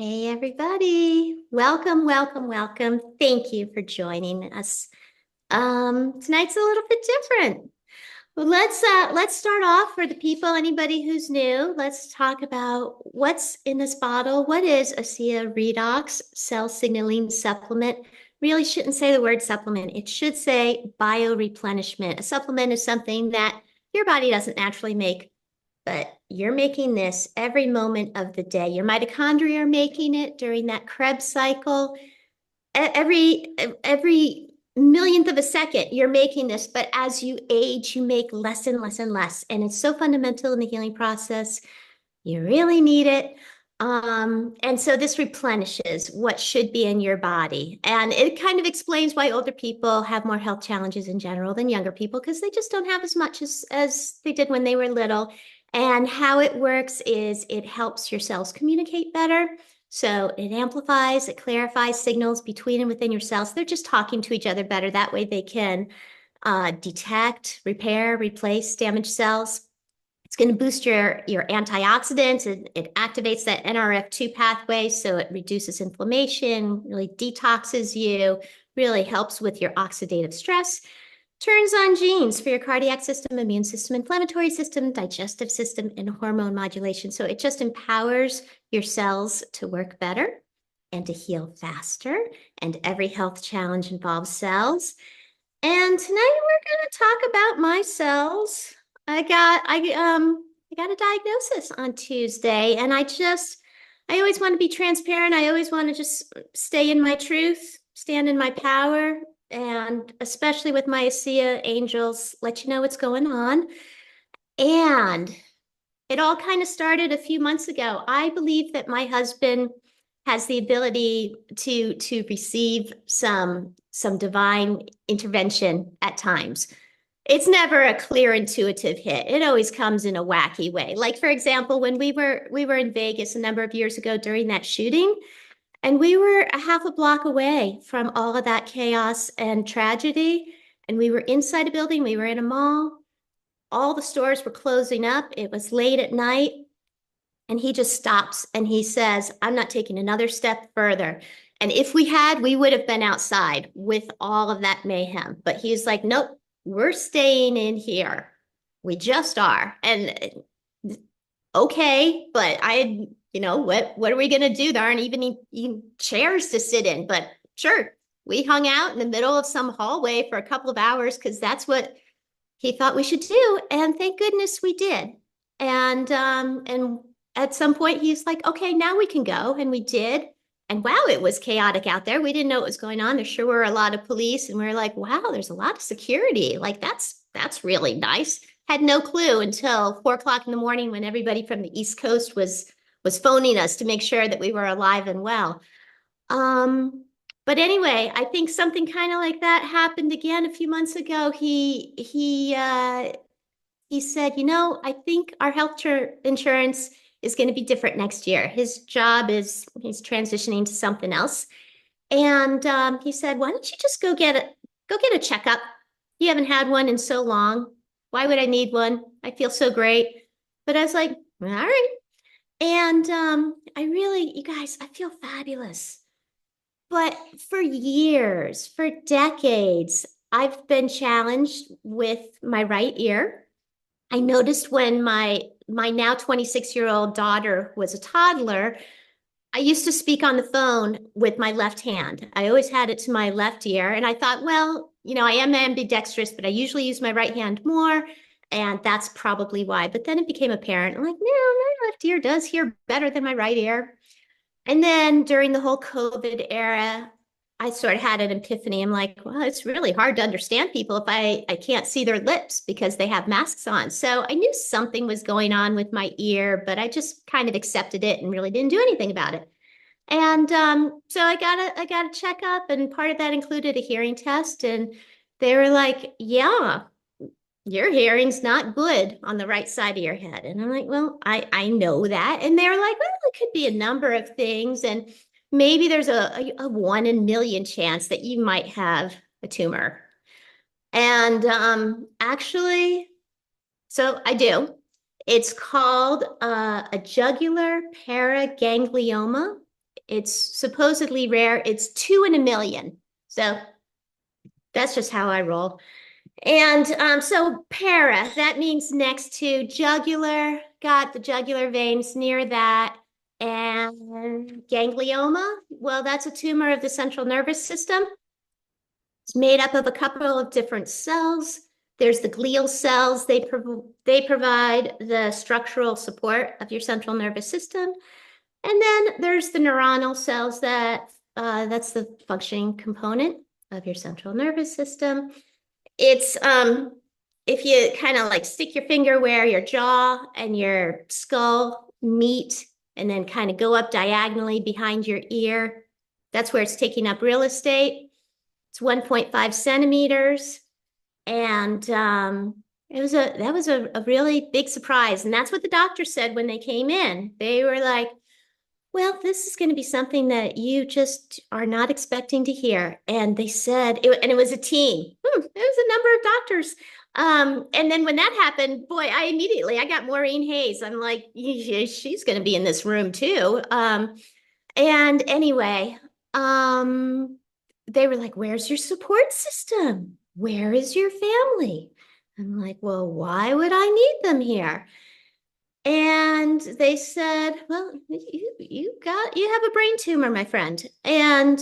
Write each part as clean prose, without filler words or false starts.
Hey, everybody. Welcome, welcome, welcome. Thank you for joining us. Tonight's a little bit different. Well, let's start off for the people, anybody who's new. Let's talk about what's in this bottle. What is ASEA Redox cell signaling supplement? Really shouldn't say the word supplement. It should say bioreplenishment. A supplement is something that your body doesn't naturally make, but you're making this every moment of the day. Your mitochondria are making it during that Krebs cycle. Every millionth of a second, you're making this, but as you age, you make less and less and less. And it's so fundamental in the healing process. You really need it. And so this replenishes what should be in your body. And it kind of explains why older people have more health challenges in general than younger people, because they just don't have as much as they did when they were little. And how it works is it helps your cells communicate better. So it amplifies, it clarifies signals between and within your cells. They're just talking to each other better. That way they can detect, repair, replace damaged cells. It's going to boost your antioxidants. It activates that NRF2 pathway, so it reduces inflammation, really detoxes you, really helps with your oxidative stress, turns on genes for your cardiac system, immune system, inflammatory system, digestive system, and hormone modulation. So it just empowers your cells to work better and to heal faster. And every health challenge involves cells. And tonight we're going to talk about my cells. I got a diagnosis on Tuesday, and I always want to be transparent. I always want to just stay in my truth, stand in my power, and especially with my ASEA angels, let you know what's going on. And it all kind of started a few months ago. I believe that my husband has the ability to receive some divine intervention at times. It's never a clear intuitive hit. It always comes in a wacky way. Like, for example, when we were in Vegas a number of years ago during that shooting, and we were a half a block away from all of that chaos and tragedy, and we were inside a building, we were in a mall, all the stores were closing up, it was late at night, and he just stops and he says, I'm not taking another step further. And if we had, we would have been outside with all of that mayhem. But he's like, nope, we're staying in here. We just are. And okay, but what are we going to do? There aren't even chairs to sit in. But sure, we hung out in the middle of some hallway for a couple of hours because that's what he thought we should do. And thank goodness we did. And at some point he's like, okay, now we can go. And we did. And wow, it was chaotic out there. We didn't know what was going on. There sure were a lot of police. And we were like, wow, there's a lot of security. Like that's really nice. Had no clue until 4 o'clock in the morning when everybody from the East Coast was phoning us to make sure that we were alive and well. But anyway, I think something kind of like that happened again a few months ago. He said, I think our health insurance is going to be different next year. His job he's transitioning to something else. And he said, why don't you just go get a checkup? You haven't had one in so long. Why would I need one? I feel so great. But I was like, all right. And you guys, I feel fabulous. But for years, for decades, I've been challenged with my right ear. I noticed when my now 26-year-old daughter was a toddler, I used to speak on the phone with my left hand. I always had it to my left ear. And I thought, well, I am ambidextrous, but I usually use my right hand more. And that's probably why. But then it became apparent. I'm like, no, my left ear does hear better than my right ear. And then during the whole COVID era, I sort of had an epiphany. I'm like, well, it's really hard to understand people if I can't see their lips because they have masks on. So I knew something was going on with my ear, but I just kind of accepted it and really didn't do anything about it. And so I got a checkup, and part of that included a hearing test. And they were like, yeah, your hearing's not good on the right side of your head. And I'm like, well, I know that. And they're like, well, it could be a number of things. And maybe there's a 1 in a million chance that you might have a tumor. And actually, so I do. It's called a jugular paraganglioma. It's supposedly rare. It's 2 in a million. So that's just how I roll. And so para, that means next to jugular, got the jugular veins near that. And ganglioma, well, that's a tumor of the central nervous system. It's made up of a couple of different cells. There's the glial cells. They provide the structural support of your central nervous system. And then there's the neuronal cells that's the functioning component of your central nervous system. It's if you kind of like stick your finger where your jaw and your skull meet and then kind of go up diagonally behind your ear, that's where it's taking up real estate. It's 1.5 centimeters. And that was a really big surprise. And that's what the doctor said when they came in. They were like, well, this is going to be something that you just are not expecting to hear. And they said, and it was a team. It was a number of doctors. And then when that happened, boy, I got Maureen Hayes. I'm like, she's going to be in this room too. And anyway, they were like, where's your support system? Where is your family? I'm like, well, why would I need them here? And they said, well, you have a brain tumor, my friend. And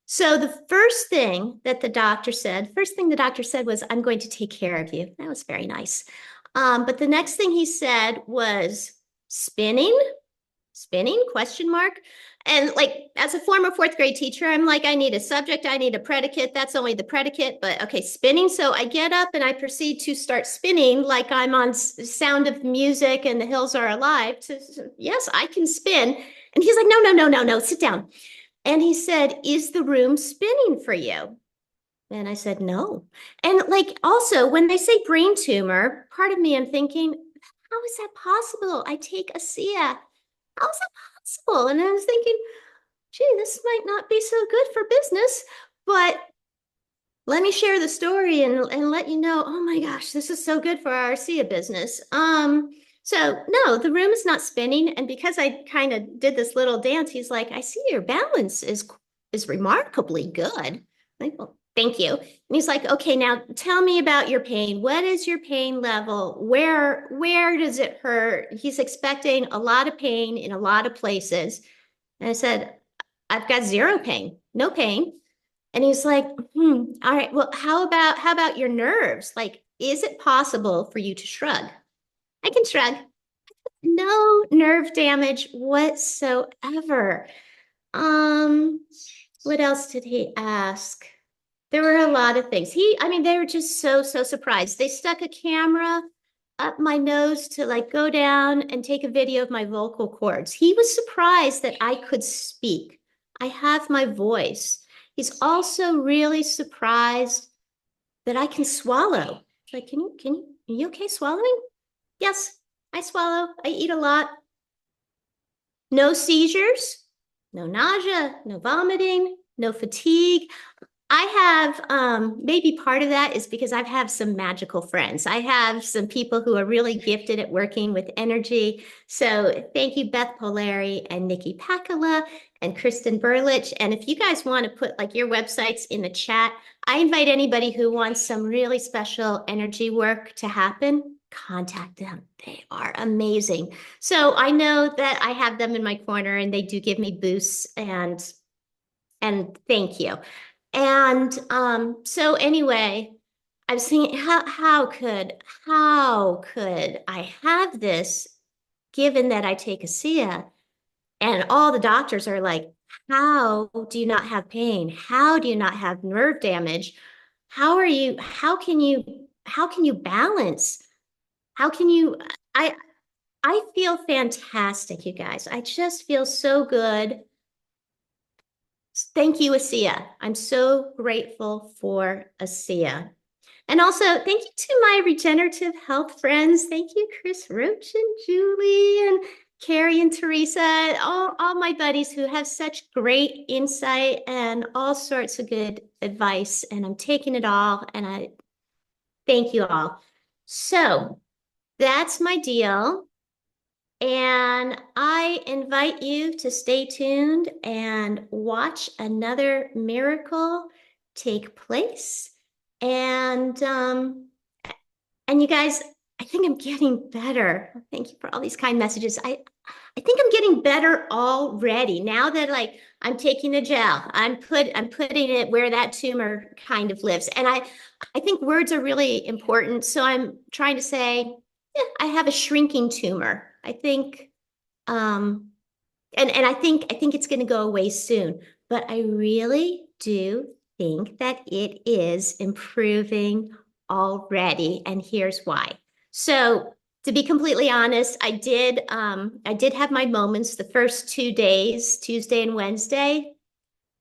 so the first thing the doctor said was, I'm going to take care of you. That was very nice. But the next thing he said was spinning, question mark. And like, as a former fourth grade teacher, I'm like, I need a subject, I need a predicate. That's only the predicate, but okay, spinning. So I get up and I proceed to start spinning like I'm on Sound of Music and The Hills Are Alive. Yes, I can spin. And he's like, no, sit down. And he said, is the room spinning for you? And I said, no. And like, also when they say brain tumor, part of me, I'm thinking, how is that possible? I take ASEA. How is that possible? And I was thinking, gee, this might not be so good for business, but let me share the story and let you know, oh my gosh, this is so good for our ASEA business. So no, the room is not spinning. And because I kind of did this little dance, he's like, I see your balance is remarkably good. Like, well, thank you. And he's like, okay, now tell me about your pain. What is your pain level? Where does it hurt? He's expecting a lot of pain in a lot of places. And I said, I've got zero pain, no pain. And he's like, all right, well, how about your nerves? Like, is it possible for you to shrug? I can shrug. No nerve damage whatsoever. What else did he ask? There were a lot of things. They were just so surprised. They stuck a camera up my nose to like go down and take a video of my vocal cords. He was surprised that I could speak. I have my voice. He's also really surprised that I can swallow. Like, are you okay swallowing? Yes, I swallow. I eat a lot. No seizures, no nausea, no vomiting, no fatigue. I have maybe part of that is because I have some magical friends. I have some people who are really gifted at working with energy. So thank you, Beth Polari and Nikki Pakala and Kristen Burlich. And if you guys want to put like your websites in the chat, I invite anybody who wants some really special energy work to happen, contact them. They are amazing. So I know that I have them in my corner and they do give me boosts and thank you. And so anyway, I was thinking, how could I have this given that I take ASEA? And all the doctors are like, how do you not have pain? How do you not have nerve damage? How can you balance? How can you, I feel fantastic, you guys. I just feel so good. Thank you, ASEA. I'm so grateful for ASEA. And also, thank you to my regenerative health friends. Thank you, Chris Roach and Julie and Carrie and Teresa, all my buddies who have such great insight and all sorts of good advice. And I'm taking it all, and I thank you all. So that's my deal. And I invite you to stay tuned and watch another miracle take place. And you guys, I think I'm getting better. Thank you for all these kind messages. I think I'm getting better already. Now that like I'm taking the gel, I'm putting it where that tumor kind of lives. And I think words are really important. So I'm trying to say, yeah, I have a shrinking tumor. I think um and I think it's going to go away soon. But I really do think that it is improving already, and here's why. So, to be completely honest, I did have my moments the first 2 days, Tuesday and Wednesday.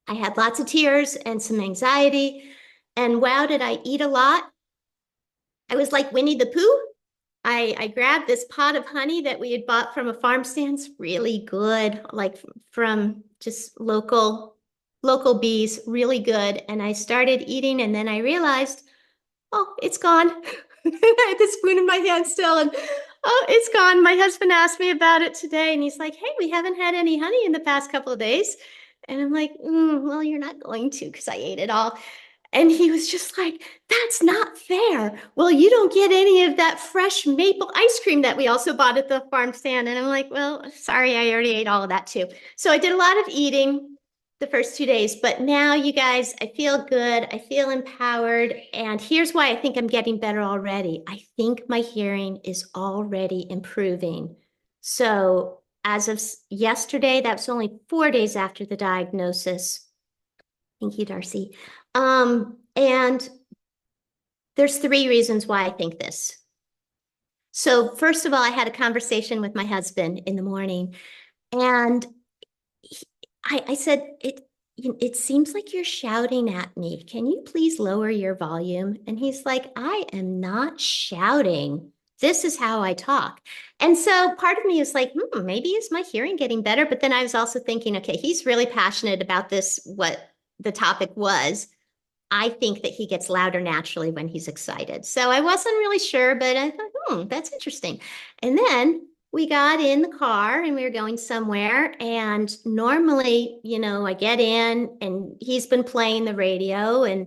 I had lots of tears and some anxiety. And wow, did I eat a lot? I was like Winnie the Pooh. I grabbed this pot of honey that we had bought from a farm stand. It's really good, like from just local bees, really good. And I started eating, and then I realized, oh, it's gone. I had the spoon in my hand still, and oh, it's gone. My husband asked me about it today, and he's like, "Hey, we haven't had any honey in the past couple of days." And I'm like, well, you're not going to because I ate it all. And he was just like, that's not fair. Well, you don't get any of that fresh maple ice cream that we also bought at the farm stand. And I'm like, well, sorry, I already ate all of that too. So I did a lot of eating the first 2 days, but now you guys, I feel good. I feel empowered. And here's why I think I'm getting better already. I think my hearing is already improving. So as of yesterday, that was only 4 days after the diagnosis. Thank you, Darcy. And there's 3 reasons why I think this. So first of all, I had a conversation with my husband in the morning, and I said, it seems like you're shouting at me. Can you please lower your volume? And he's like, I am not shouting. This is how I talk. And so part of me is like, maybe is my hearing getting better? But then I was also thinking, okay, he's really passionate about this, what the topic was. I think that he gets louder naturally when he's excited. So I wasn't really sure, but I thought, that's interesting. And then we got in the car and we were going somewhere. And normally, I get in and he's been playing the radio, and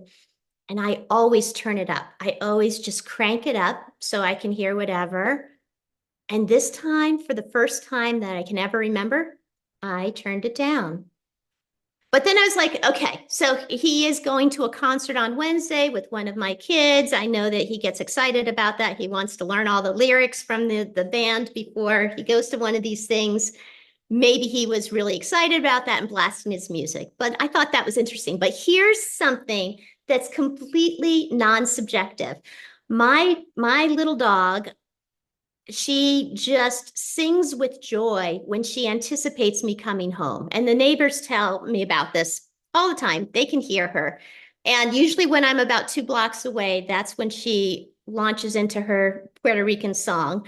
I always turn it up. I always just crank it up so I can hear whatever. And this time, for the first time that I can ever remember, I turned it down. But then I was like, okay, so he is going to a concert on Wednesday with one of my kids. I know that he gets excited about that. He wants to learn all the lyrics from the band before he goes to one of these things. Maybe he was really excited about that and blasting his music. But I thought that was interesting. But here's something that's completely non-subjective. My little dog, she just sings with joy when she anticipates me coming home. And the neighbors tell me about this all the time. They can hear her. And usually when I'm about 2 blocks away, that's when she launches into her Puerto Rican song.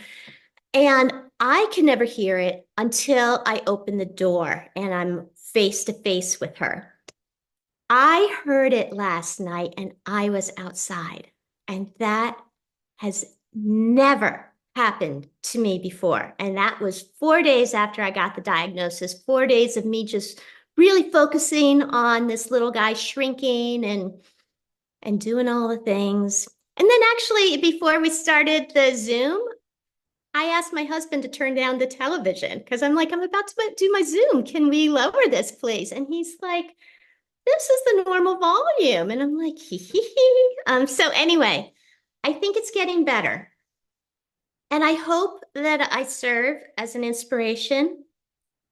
And I can never hear it until I open the door and I'm face to face with her. I heard it last night and I was outside, and that has never happened to me before. And that was 4 days after I got the diagnosis, 4 days of me just really focusing on this little guy shrinking and doing all the things. And then actually, before we started the Zoom, I asked my husband to turn down the television because I'm like, I'm about to do my Zoom. Can we lower this, please? And he's like, this is the normal volume. And I'm like, hee hee hee. So anyway, I think it's getting better. And I hope that I serve as an inspiration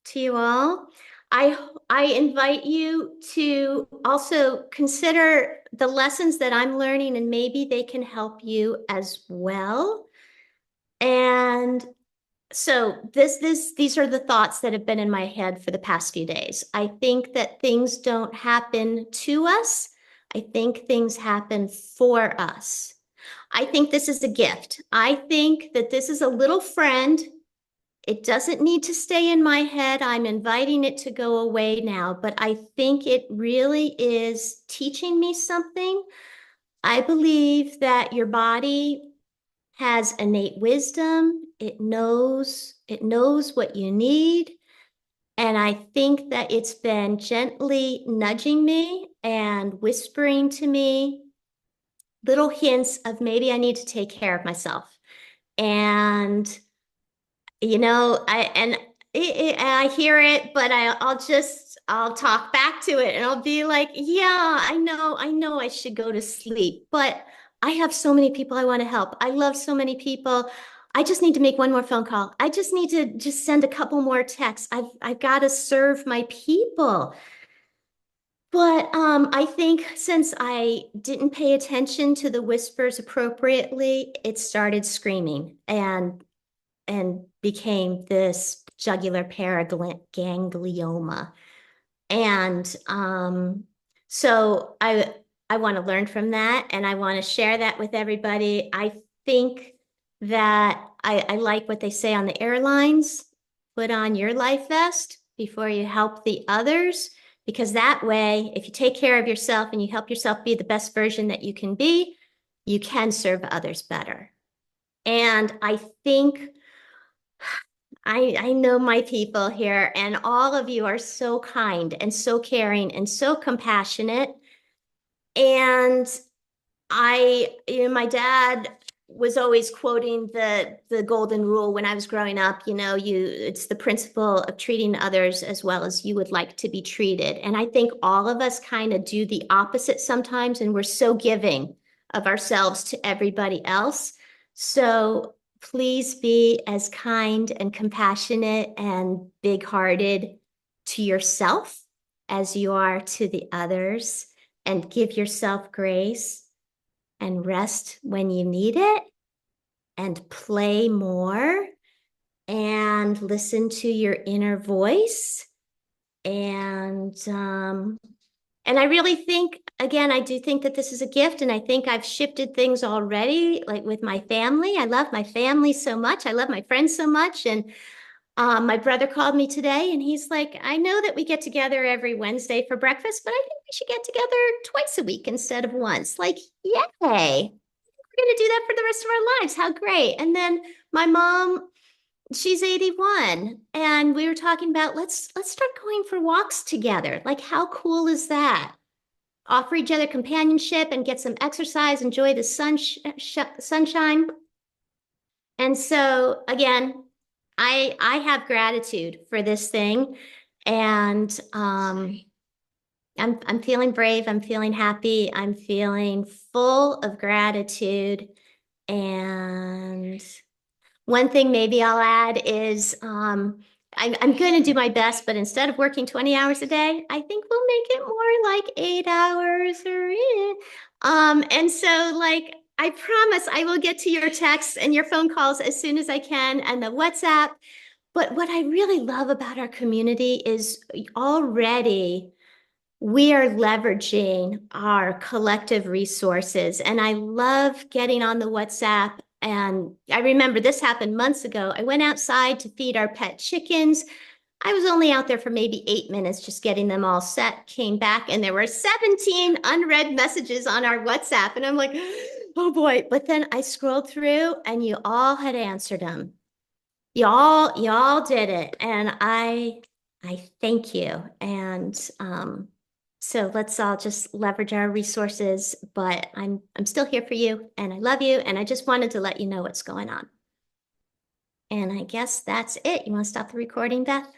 to you all. I invite you to also consider the lessons that I'm learning, and maybe they can help you as well. And so these are the thoughts that have been in my head for the past few days. I think that things don't happen to us. I think things happen for us. I think this is a gift. I think that this is a little friend. It doesn't need to stay in my head. I'm inviting it to go away now, but I think it really is teaching me something. I believe that your body has innate wisdom. It knows It knows what you need. And I think that it's been gently nudging me and whispering to me little hints of maybe I need to take care of myself. And I hear it, but I'll talk back to it and I'll be like, yeah, I know I should go to sleep, but I have so many people I want to help. I love so many people. I just need to make one more phone call. I just need to just send a couple more texts. I've got to serve my people. But I think since I didn't pay attention to the whispers appropriately, it started screaming and became this jugular paraganglioma. And so I want to learn from that and I want to share that with everybody. I think that I like what they say on the airlines. Put on your life vest before you help the others, because that way, if you take care of yourself and you help yourself be the best version that you can serve others better. And I think I know my people here, and all of you are so kind and so caring and so compassionate. And my dad was always quoting the golden rule when I was growing up. It's the principle of treating others as well as you would like to be treated. And I think all of us kind of do the opposite sometimes, and we're so giving of ourselves to everybody else. So please be as kind and compassionate and big-hearted to yourself as you are to the others, and give yourself grace and rest when you need it, and play more and listen to your inner voice. And I really think, again, I do think that this is a gift, and I think I've shifted things already, like with my family. I love my family so much. I love my friends so much. And my brother called me today and he's like, I know that we get together every Wednesday for breakfast, but I think we should get together twice a week instead of once. Like, yay. We're going to do that for the rest of our lives. How great. And then my mom, she's 81, and we were talking about let's start going for walks together. Like, how cool is that? Offer each other companionship and get some exercise, enjoy the sunshine. And so again, I have gratitude for this thing, and I'm feeling brave, I'm feeling happy, I'm feeling full of gratitude. And one thing maybe I'll add is I'm going to do my best, but instead of working 20 hours a day, I think we'll make it more like 8 hours and so like I promise I will get to your texts and your phone calls as soon as I can, and the WhatsApp. But what I really love about our community is already we are leveraging our collective resources. And I love getting on the WhatsApp. And I remember this happened months ago. I went outside to feed our pet chickens. I was only out there for maybe 8 minutes, just getting them all set, came back, and there were 17 unread messages on our WhatsApp. And I'm like, oh boy. But then I scrolled through and you all had answered them. Y'all did it. And I thank you. And so let's all just leverage our resources, but I'm still here for you, and I love you, and I just wanted to let you know what's going on. And I guess that's it. You want to stop the recording, Beth?